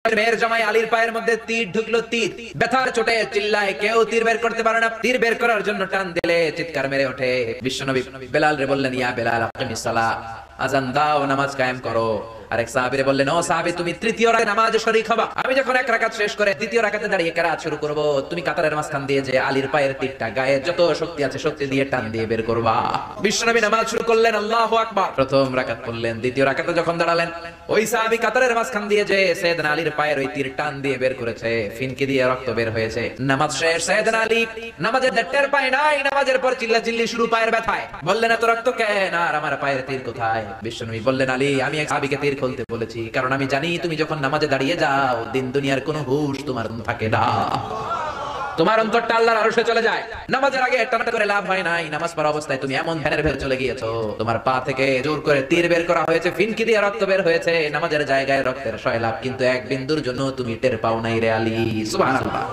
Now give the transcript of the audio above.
মেয়ের জামাই আলীর পায়ের মধ্যে তীর ঢুকলো, তীর ব্যথার চোটে চিল্লায়, কেউ তীর বের করতে পারে না। তীর বের করার জন্য টান দিলে চিৎকার মেরে ওঠে। বিশ্বনবী বেলাল রে বললেন, ইয়া বেলাল আকিমিস সালাহ, আযান দাও, নামাজ কায়েম করো। আরেক সাহাবীরে বললেন, ও সাহাবী, তুমি তৃতীয় রাকাতে নামাজে শরীক হবা। আমি যখন এক রাকাত শেষ করে দ্বিতীয় রাকাতে দাঁড়িয়ে কেরাত শুরু করব, তুমি কাতারের মাঝখান দিয়ে যে আলীর পায়ের তীরটা গায়ে যত শক্তি আছে শক্তি দিয়ে টান দিয়ে বের করবা। বিশ্বনবী নামাজ শুরু করলেন, আল্লাহু আকবার। প্রথম রাকাত পড়লেন, দ্বিতীয় রাকাতে যখন দাঁড়ালেন, ওই সাহাবী কাতারের মাঝখান দিয়ে যে সাইয়েদনা আলীর পায়ের ওই তীর টান দিয়ে বের করেছে, ফিনকি দিয়ে রক্ত বের হয়েছে। নামাজ শেষ, সাইয়েদনা আলী নামাজের টের পায় নাই, নামাজের পর চিল্লাচিল্লি শুরু পায়ের ব্যথায়। বললেন, এত রক্ত কেন আর আমার পায়ের তীর কোথায়? বিশ্বনবী বললেন, আলী, আমি এক সাহাবীকে তীর খুলতে বলেছি, কারণ আমি জানি তুমি যখন নামাজে দাঁড়িয়ে যাও দিন দুনিয়ার কোনো হুঁশ তোমার থাকে না, তোমার অন্তরটা আল্লাহর আরশে চলে যায়। নামাজের আগে টানাটা করে লাভ হয় নাই, নামাজ পড়া অবস্থায় তুমি এমন ধ্যানের ভেতর চলে গিয়েছো, তোমার পা থেকে জোর করে তীর বের করা হয়েছে, ফিনকি দিয়ে রক্ত বের হয়েছে, নামাজের জায়গায় রক্তের সয়লাভ, কিন্তু এক বিন্দুর জন্য তুমি টের পাও নাই রে আলী। সুবহানাল্লাহ।